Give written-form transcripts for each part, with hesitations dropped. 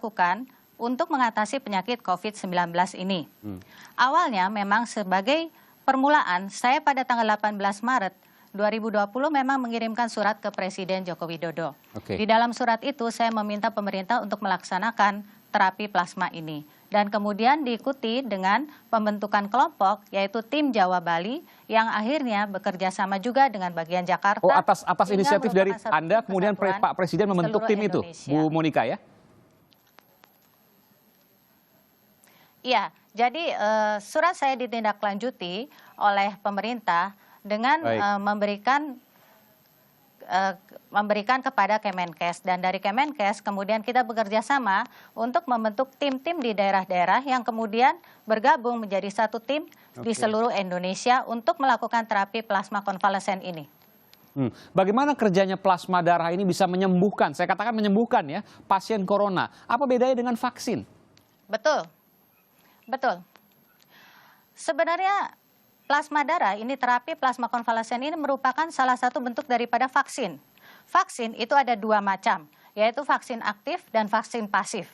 lakukan untuk mengatasi penyakit COVID-19 ini. Awalnya memang sebagai permulaan, saya pada tanggal 18 Maret 2020 memang mengirimkan surat ke Presiden Joko Widodo. Di dalam surat itu saya meminta pemerintah untuk melaksanakan terapi plasma ini. Dan kemudian diikuti dengan pembentukan kelompok, yaitu tim Jawa Bali, yang akhirnya bekerja sama juga dengan bagian Jakarta. Oh, atas inisiatif dari Anda, kemudian Pak Presiden membentuk tim itu, Bu Monika ya? Iya, jadi surat saya ditindaklanjuti oleh pemerintah dengan memberikan kepada Kemenkes, dan dari Kemenkes kemudian kita bekerja sama untuk membentuk tim-tim di daerah-daerah yang kemudian bergabung menjadi satu tim di seluruh Indonesia untuk melakukan terapi plasma konvalesen ini. Bagaimana kerjanya plasma darah ini bisa menyembuhkan, saya katakan menyembuhkan ya, pasien corona? Apa bedanya dengan vaksin? Betul. Sebenarnya plasma darah ini, terapi plasma konvalesen ini merupakan salah satu bentuk daripada vaksin. Vaksin itu ada dua macam, yaitu vaksin aktif dan vaksin pasif.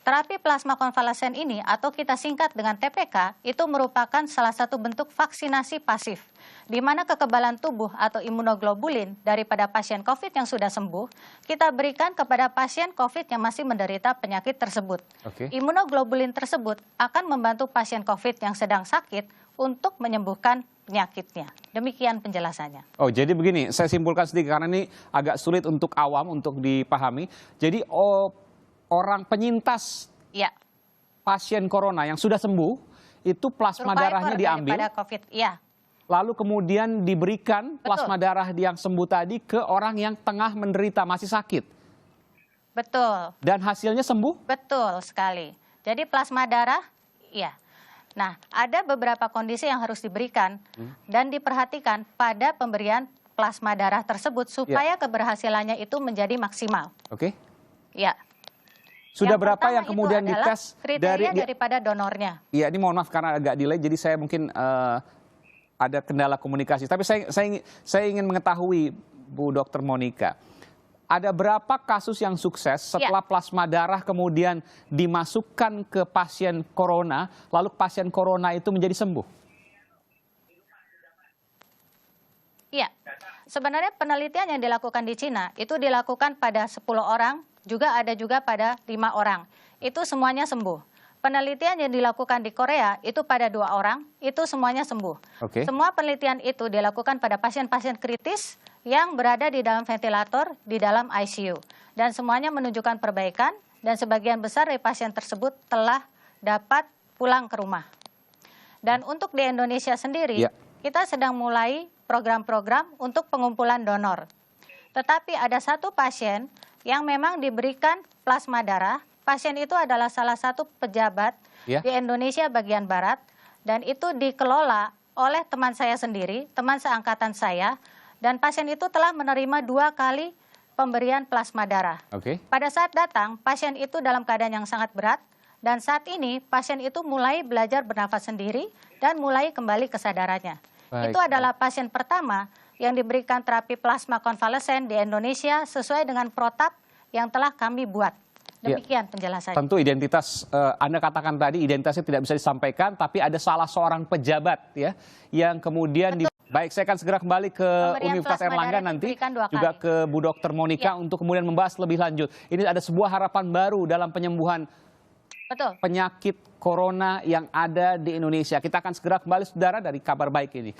Terapi plasma konvalesen ini atau kita singkat dengan TPK itu merupakan salah satu bentuk vaksinasi pasif, di mana kekebalan tubuh atau imunoglobulin daripada pasien COVID yang sudah sembuh, kita berikan kepada pasien COVID yang masih menderita penyakit tersebut. Imunoglobulin tersebut akan membantu pasien COVID yang sedang sakit untuk menyembuhkan penyakitnya. Demikian penjelasannya. Oh, jadi begini, saya simpulkan sedikit karena ini agak sulit untuk awam untuk dipahami. Jadi orang penyintas pasien corona yang sudah sembuh, itu plasma darahnya diambil. COVID, iya. Lalu kemudian diberikan plasma darah yang sembuh tadi ke orang yang tengah menderita, masih sakit. Betul. Dan hasilnya sembuh? Betul sekali. Jadi plasma darah, iya. Nah, ada beberapa kondisi yang harus diberikan dan diperhatikan pada pemberian plasma darah tersebut supaya keberhasilannya itu menjadi maksimal. Ya. Sudah berapa yang kemudian dites daripada donornya? Iya, ini mohon maaf karena agak delay, jadi saya mungkin ada kendala komunikasi. Tapi saya ingin mengetahui, Bu Dr. Monika, ada berapa kasus yang sukses setelah plasma darah kemudian dimasukkan ke pasien corona, lalu pasien corona itu menjadi sembuh? Iya, sebenarnya penelitian yang dilakukan di Cina itu dilakukan pada 10 orang, ada juga pada 5 orang. Itu semuanya sembuh. Penelitian yang dilakukan di Korea itu pada 2 orang, itu semuanya sembuh. Semua penelitian itu dilakukan pada pasien-pasien kritis yang berada di dalam ventilator, di dalam ICU. Dan semuanya menunjukkan perbaikan, dan sebagian besar dari pasien tersebut telah dapat pulang ke rumah. Dan untuk di Indonesia sendiri, kita sedang mulai program-program untuk pengumpulan donor. Tetapi ada satu pasien yang memang diberikan plasma darah. Pasien itu adalah salah satu pejabat di Indonesia bagian Barat, dan itu dikelola oleh teman saya sendiri, teman seangkatan saya, dan pasien itu telah menerima 2 kali pemberian plasma darah. Pada saat datang, pasien itu dalam keadaan yang sangat berat, dan saat ini pasien itu mulai belajar bernafas sendiri dan mulai kembali kesadarannya. Itu adalah pasien pertama yang diberikan terapi plasma konvalesen di Indonesia sesuai dengan protap yang telah kami buat. Demikian penjelasannya. Tentu identitas, Anda katakan tadi identitasnya tidak bisa disampaikan, tapi ada salah seorang pejabat ya yang kemudian baik, saya akan segera kembali ke Universitas Airlangga nanti, juga ke Bu Dr. Monika untuk kemudian membahas lebih lanjut. Ini ada sebuah harapan baru dalam penyembuhan penyakit corona yang ada di Indonesia. Kita akan segera kembali, saudara, dari kabar baik ini.